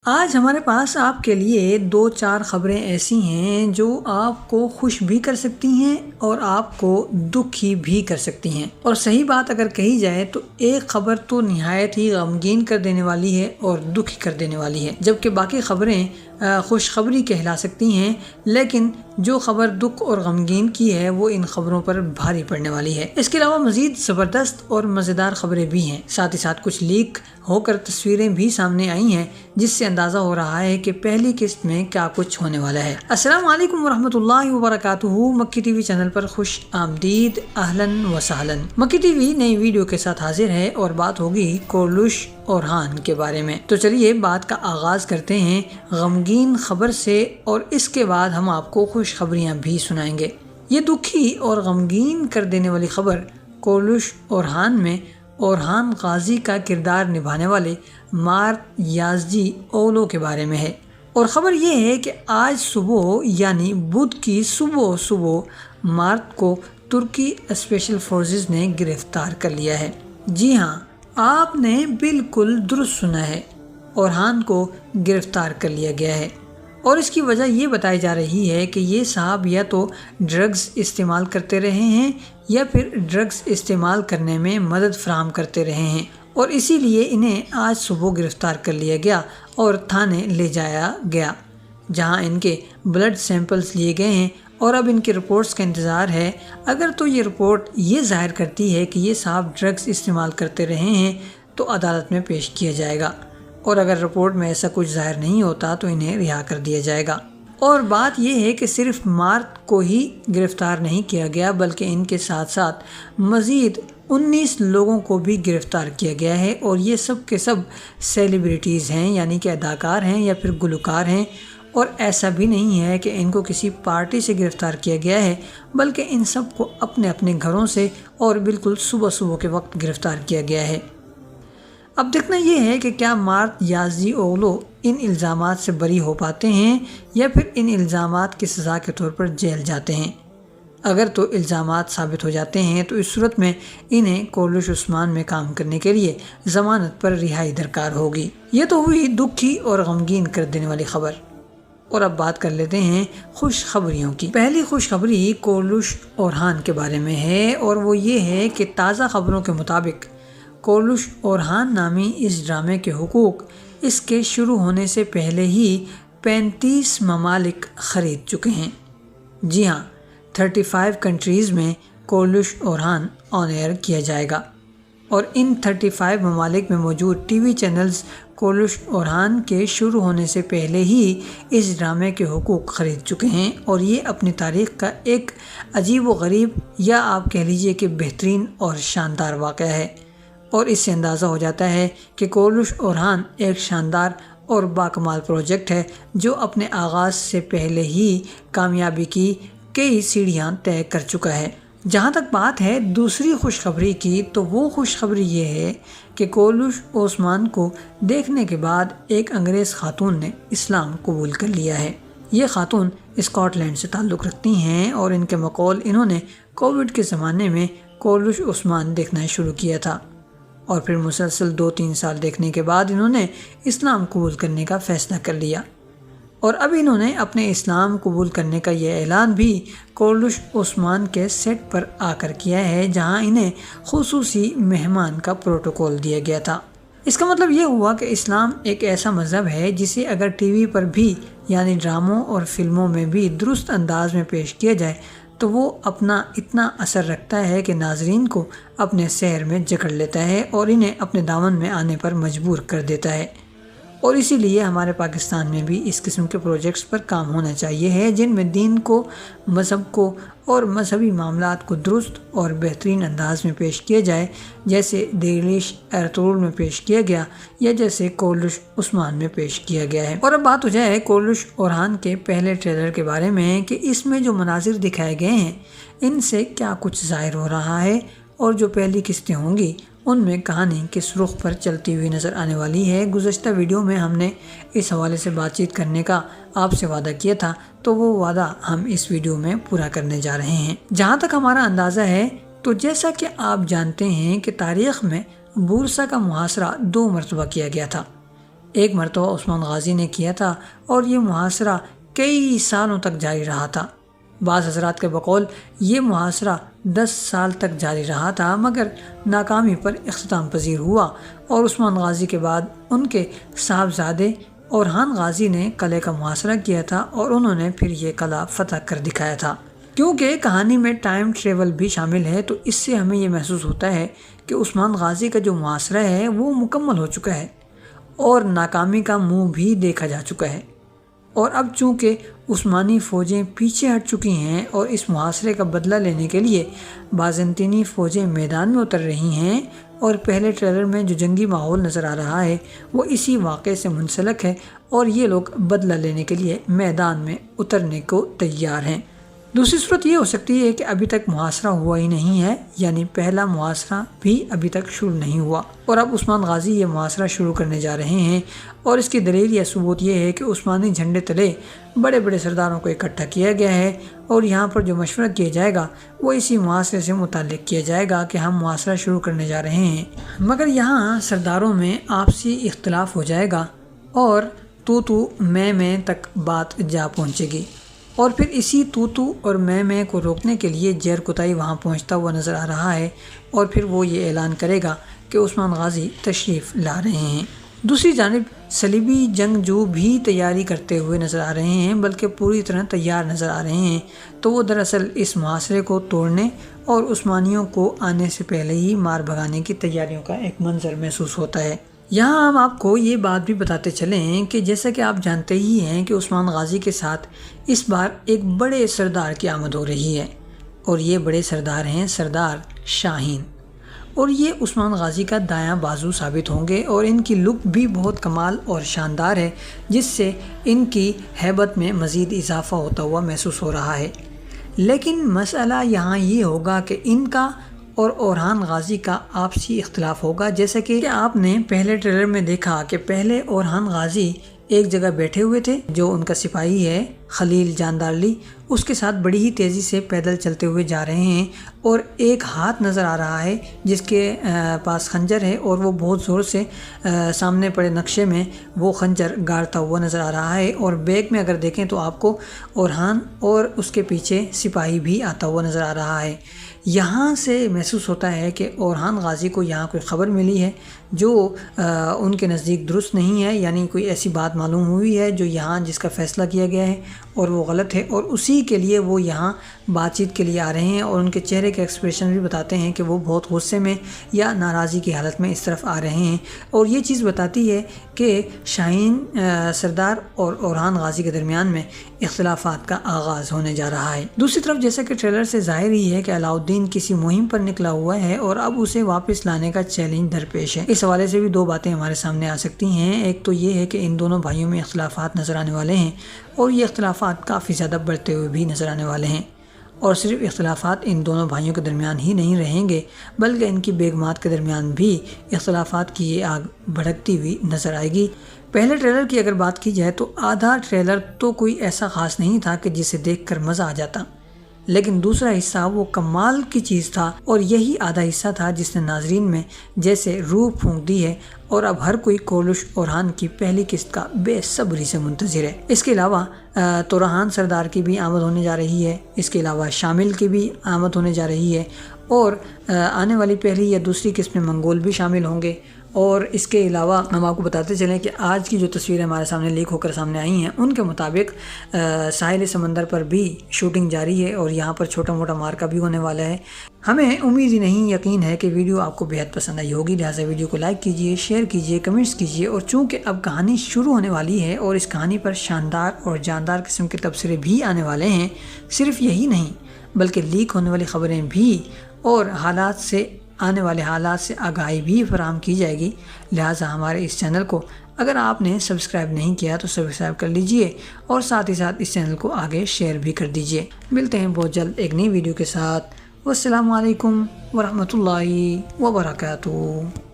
آج ہمارے پاس آپ کے لیے 2-4 خبریں ایسی ہیں جو آپ کو خوش بھی کر سکتی ہیں اور آپ کو دکھی بھی کر سکتی ہیں۔ اور صحیح بات اگر کہی جائے تو ایک خبر تو نہایت ہی غمگین کر دینے والی ہے اور دکھی کر دینے والی ہے، جبکہ باقی خبریں خوشخبری کہلا سکتی ہیں، لیکن جو خبر دکھ اور غمگین کی ہے وہ ان خبروں پر بھاری پڑنے والی ہے۔ اس کے علاوہ مزید زبردست اور مزیدار خبریں بھی ہیں، ساتھ ہی ساتھ کچھ لیک ہو کر تصویریں بھی سامنے آئی ہیں جس سے اندازہ ہو رہا ہے کہ پہلی قسط میں کیا کچھ ہونے والا ہے۔ السلام علیکم ورحمۃ اللہ وبرکاتہ، مکی ٹی وی چینل پر خوش آمدید، اہلاً و سہلاً۔ مکی ٹی وی نئی ویڈیو کے ساتھ حاضر ہے اور بات ہوگی کورلش اورحان کے بارے میں۔ تو چلیے بات کا آغاز کرتے ہیں غمگین خبر سے اور اس کے بعد ہم آپ کو خوشخبریاں بھی سنائیں گے۔ یہ دکھی اور غمگین کر دینے والی خبر کورلش اورحان میں اورحان غازی کا کردار نبھانے والے مارت یازدی اوغلو کے بارے میں ہے، اور خبر یہ ہے کہ آج صبح یعنی بدھ کی صبح مارت کو ترکی اسپیشل فورسز نے گرفتار کر لیا ہے۔ جی ہاں، آپ نے بالکل درست سنا ہے، اورحان کو گرفتار کر لیا گیا ہے، اور اس کی وجہ یہ بتائی جا رہی ہے کہ یہ صاحب یا تو ڈرگز استعمال کرتے رہے ہیں یا پھر ڈرگز استعمال کرنے میں مدد فراہم کرتے رہے ہیں، اور اسی لیے انہیں آج صبح گرفتار کر لیا گیا اور تھانے لے جایا گیا، جہاں ان کے بلڈ سیمپلز لیے گئے ہیں اور اب ان کی رپورٹس کا انتظار ہے۔ اگر تو یہ رپورٹ یہ ظاہر کرتی ہے کہ یہ صاحب ڈرگز استعمال کرتے رہے ہیں تو عدالت میں پیش کیا جائے گا، اور اگر رپورٹ میں ایسا کچھ ظاہر نہیں ہوتا تو انہیں رہا کر دیا جائے گا۔ اور بات یہ ہے کہ صرف مارت کو ہی گرفتار نہیں کیا گیا بلکہ ان کے ساتھ ساتھ مزید 19 لوگوں کو بھی گرفتار کیا گیا ہے، اور یہ سب کے سب سیلیبریٹیز ہیں، یعنی کہ اداکار ہیں یا پھر گلوکار ہیں، اور ایسا بھی نہیں ہے کہ ان کو کسی پارٹی سے گرفتار کیا گیا ہے بلکہ ان سب کو اپنے اپنے گھروں سے اور بالکل صبح کے وقت گرفتار کیا گیا ہے۔ اب دیکھنا یہ ہے کہ کیا مارت یازدی اوغلو ان الزامات سے بری ہو پاتے ہیں یا پھر ان الزامات کی سزا کے طور پر جیل جاتے ہیں۔ اگر تو الزامات ثابت ہو جاتے ہیں تو اس صورت میں انہیں کورلش عثمان میں کام کرنے کے لیے ضمانت پر رہائی درکار ہوگی۔ یہ تو ہوئی دکھی اور غمگین کر دینے والی خبر، اور اب بات کر لیتے ہیں خوشخبریوں کی۔ پہلی خوشخبری کورلش اورحان کے بارے میں ہے، اور وہ یہ ہے کہ تازہ خبروں کے مطابق کورلش اورحان نامی اس ڈرامے کے حقوق اس کے شروع ہونے سے پہلے ہی 35 ممالک خرید چکے ہیں۔ جی ہاں، 35 کنٹریز میں کورلش اورحان آن ایئر کیا جائے گا، اور ان 35 ممالک میں موجود ٹی وی چینلز کورلش اورحان کے شروع ہونے سے پہلے ہی اس ڈرامے کے حقوق خرید چکے ہیں، اور یہ اپنی تاریخ کا ایک عجیب و غریب یا آپ کہہ لیجئے کہ بہترین اور شاندار واقعہ ہے، اور اس سے اندازہ ہو جاتا ہے کہ کورلش اورحان ایک شاندار اور باکمال پروجیکٹ ہے جو اپنے آغاز سے پہلے ہی کامیابی کی کئی سیڑھیاں طے کر چکا ہے۔ جہاں تک بات ہے دوسری خوشخبری کی، تو وہ خوشخبری یہ ہے کہ کورلش عثمان کو دیکھنے کے بعد ایک انگریز خاتون نے اسلام قبول کر لیا ہے۔ یہ خاتون اسکاٹ لینڈ سے تعلق رکھتی ہیں، اور ان کے مقول انہوں نے کووڈ کے زمانے میں کورلش عثمان دیکھنا شروع کیا تھا، اور پھر مسلسل 2-3 سال دیکھنے کے بعد انہوں نے اسلام قبول کرنے کا فیصلہ کر لیا، اور اب انہوں نے اپنے اسلام قبول کرنے کا یہ اعلان بھی کورلش عثمان کے سیٹ پر آ کر کیا ہے، جہاں انہیں خصوصی مہمان کا پروٹوکول دیا گیا تھا۔ اس کا مطلب یہ ہوا کہ اسلام ایک ایسا مذہب ہے جسے اگر ٹی وی پر بھی یعنی ڈراموں اور فلموں میں بھی درست انداز میں پیش کیا جائے تو وہ اپنا اتنا اثر رکھتا ہے کہ ناظرین کو اپنے سحر میں جکڑ لیتا ہے اور انہیں اپنے دامن میں آنے پر مجبور کر دیتا ہے، اور اسی لیے ہمارے پاکستان میں بھی اس قسم کے پروجیکٹس پر کام ہونا چاہیے ہے جن میں دین کو، مذہب کو اور مذہبی معاملات کو درست اور بہترین انداز میں پیش کیا جائے، جیسے دیگلیش ایرطغرل میں پیش کیا گیا یا جیسے کورلش عثمان میں پیش کیا گیا ہے۔ اور اب بات ہو جائے کورلش اورحان کے پہلے ٹریلر کے بارے میں کہ اس میں جو مناظر دکھائے گئے ہیں ان سے کیا کچھ ظاہر ہو رہا ہے، اور جو پہلی قسطیں ہوں گی ان میں کہانی کس رخ پر چلتی ہوئی نظر آنے والی ہے۔ گزشتہ ویڈیو میں ہم نے اس حوالے سے بات چیت کرنے کا آپ سے وعدہ کیا تھا، تو وہ وعدہ ہم اس ویڈیو میں پورا کرنے جا رہے ہیں۔ جہاں تک ہمارا اندازہ ہے تو جیسا کہ آپ جانتے ہیں کہ تاریخ میں بورسا کا محاصرہ 2 مرتبہ کیا گیا تھا، ایک مرتبہ عثمان غازی نے کیا تھا اور یہ محاصرہ کئی سالوں تک جاری رہا تھا۔ بعض حضرات کے بقول یہ محاصرہ 10 سال تک جاری رہا تھا، مگر ناکامی پر اختتام پذیر ہوا اور عثمان غازی کے بعد ان کے صاحبزادے اورحان غازی نے قلعے کا محاصرہ کیا تھا اور انہوں نے پھر یہ قلعہ فتح کر دکھایا تھا۔ کیونکہ کہانی میں ٹائم ٹریول بھی شامل ہے تو اس سے ہمیں یہ محسوس ہوتا ہے کہ عثمان غازی کا جو محاصرہ ہے وہ مکمل ہو چکا ہے اور ناکامی کا منہ بھی دیکھا جا چکا ہے، اور اب چونکہ عثمانی فوجیں پیچھے ہٹ چکی ہیں اور اس محاصرے کا بدلہ لینے کے لیے بازنطینی فوجیں میدان میں اتر رہی ہیں، اور پہلے ٹریلر میں جو جنگی ماحول نظر آ رہا ہے وہ اسی واقعے سے منسلک ہے اور یہ لوگ بدلہ لینے کے لیے میدان میں اترنے کو تیار ہیں۔ دوسری صورت یہ ہو سکتی ہے کہ ابھی تک محاصرہ ہوا ہی نہیں ہے، یعنی پہلا محاصرہ بھی ابھی تک شروع نہیں ہوا اور اب عثمان غازی یہ محاصرہ شروع کرنے جا رہے ہیں، اور اس کی دلیل یا ثبوت یہ ہے کہ عثمانی جھنڈے تلے بڑے بڑے سرداروں کو اکٹھا کیا گیا ہے اور یہاں پر جو مشورہ کیا جائے گا وہ اسی محاصرے سے متعلق کیا جائے گا کہ ہم محاصرہ شروع کرنے جا رہے ہیں، مگر یہاں سرداروں میں آپسی اختلاف ہو جائے گا اور تو میں تک بات جا پہنچے گی، اور پھر اسی تو اور میں کو روکنے کے لیے زیر کوتاہی وہاں پہنچتا ہوا نظر آ رہا ہے، اور پھر وہ یہ اعلان کرے گا کہ عثمان غازی تشریف لا رہے ہیں۔ دوسری جانب صلیبی جنگجو بھی تیاری کرتے ہوئے نظر آ رہے ہیں، بلکہ پوری طرح تیار نظر آ رہے ہیں، تو وہ دراصل اس محاصرے کو توڑنے اور عثمانیوں کو آنے سے پہلے ہی مار بھگانے کی تیاریوں کا ایک منظر محسوس ہوتا ہے۔ یہاں ہم آپ کو یہ بات بھی بتاتے چلیں کہ جیسا کہ آپ جانتے ہی ہیں کہ عثمان غازی کے ساتھ اس بار ایک بڑے سردار کی آمد ہو رہی ہے، اور یہ بڑے سردار ہیں سردار شاہین، اور یہ عثمان غازی کا دایاں بازو ثابت ہوں گے، اور ان کی لک بھی بہت کمال اور شاندار ہے، جس سے ان کی ہیبت میں مزید اضافہ ہوتا ہوا محسوس ہو رہا ہے۔ لیکن مسئلہ یہاں یہ ہوگا کہ ان کا اور اورحان غازی کا آپسی اختلاف ہوگا، جیسا کہ آپ نے پہلے ٹریلر میں دیکھا کہ پہلے اورحان غازی ایک جگہ بیٹھے ہوئے تھے، جو ان کا سپاہی ہے خلیل جاندارلی، اس کے ساتھ بڑی ہی تیزی سے پیدل چلتے ہوئے جا رہے ہیں، اور ایک ہاتھ نظر آ رہا ہے جس کے پاس خنجر ہے، اور وہ بہت زور سے سامنے پڑے نقشے میں وہ خنجر گاڑتا ہوا نظر آ رہا ہے، اور بیک میں اگر دیکھیں تو آپ کو اورحان اور اس کے پیچھے سپاہی بھی آتا ہوا نظر آ رہا ہے۔ یہاں سے محسوس ہوتا ہے کہ اورحان غازی کو یہاں کوئی خبر ملی ہے جو ان کے نزدیک درست نہیں ہے، یعنی کوئی ایسی بات معلوم ہوئی ہے جو یہاں جس کا فیصلہ کیا گیا ہے اور وہ غلط ہے، اور اسی کے لیے وہ یہاں بات چیت کے لیے آ رہے ہیں، اور ان کے چہرے کے ایکسپریشن بھی بتاتے ہیں کہ وہ بہت غصے میں یا ناراضی کی حالت میں اس طرف آ رہے ہیں، اور یہ چیز بتاتی ہے کہ شاہین سردار اور اورحان غازی کے درمیان میں اختلافات کا آغاز ہونے جا رہا ہے۔ دوسری طرف جیسا کہ ٹریلر سے ظاہر ہی ہے کہ علاؤالدین کسی مہم پر نکلا ہوا ہے اور اب اسے واپس لانے کا چیلنج درپیش ہے۔ اس حوالے سے بھی دو باتیں ہمارے سامنے آ سکتی ہیں، ایک تو یہ ہے کہ ان دونوں بھائیوں میں اختلافات نظر آنے والے ہیں، اور یہ اختلافات کافی زیادہ بڑھتے ہوئے بھی نظر آنے والے ہیں، اور صرف اختلافات ان دونوں بھائیوں کے درمیان ہی نہیں رہیں گے بلکہ ان کی بیگمات کے درمیان بھی اختلافات کی یہ آگ بھڑکتی ہوئی نظر آئے گی۔ پہلے ٹریلر کی اگر بات کی جائے تو آدھا ٹریلر تو کوئی ایسا خاص نہیں تھا کہ جسے دیکھ کر مزہ آ جاتا، لیکن دوسرا حصہ وہ کمال کی چیز تھا، اور یہی آدھا حصہ تھا جس نے ناظرین میں جیسے روح پھونک دی ہے، اور اب ہر کوئی کولش اورحان کی پہلی قسط کا بے صبری سے منتظر ہے۔ اس کے علاوہ تورحان سردار کی بھی آمد ہونے جا رہی ہے، اس کے علاوہ شامل کی بھی آمد ہونے جا رہی ہے، اور آنے والی پہلی یا دوسری قسط میں منگول بھی شامل ہوں گے، اور اس کے علاوہ ہم آپ کو بتاتے چلیں کہ آج کی جو تصویریں ہمارے سامنے لیک ہو کر سامنے آئی ہیں ان کے مطابق ساحل سمندر پر بھی شوٹنگ جاری ہے، اور یہاں پر چھوٹا موٹا مارکا بھی ہونے والا ہے۔ ہمیں امید ہی نہیں یقین ہے کہ ویڈیو آپ کو بہت پسند آئی ہوگی، لہٰذا ویڈیو کو لائک کیجئے، شیئر کیجئے، کمنٹس کیجئے، اور چونکہ اب کہانی شروع ہونے والی ہے اور اس کہانی پر شاندار اور جاندار قسم کے تبصرے بھی آنے والے ہیں، صرف یہی نہیں بلکہ لیک ہونے والی خبریں بھی اور آنے والے حالات سے آگاہی بھی فراہم کی جائے گی، لہٰذا ہمارے اس چینل کو اگر آپ نے سبسکرائب نہیں کیا تو سبسکرائب کر لیجئے، اور ساتھ ہی ساتھ اس چینل کو آگے شیئر بھی کر دیجئے۔ ملتے ہیں بہت جلد ایک نئی ویڈیو کے ساتھ۔ والسلام علیکم ورحمۃ اللہ وبرکاتہ۔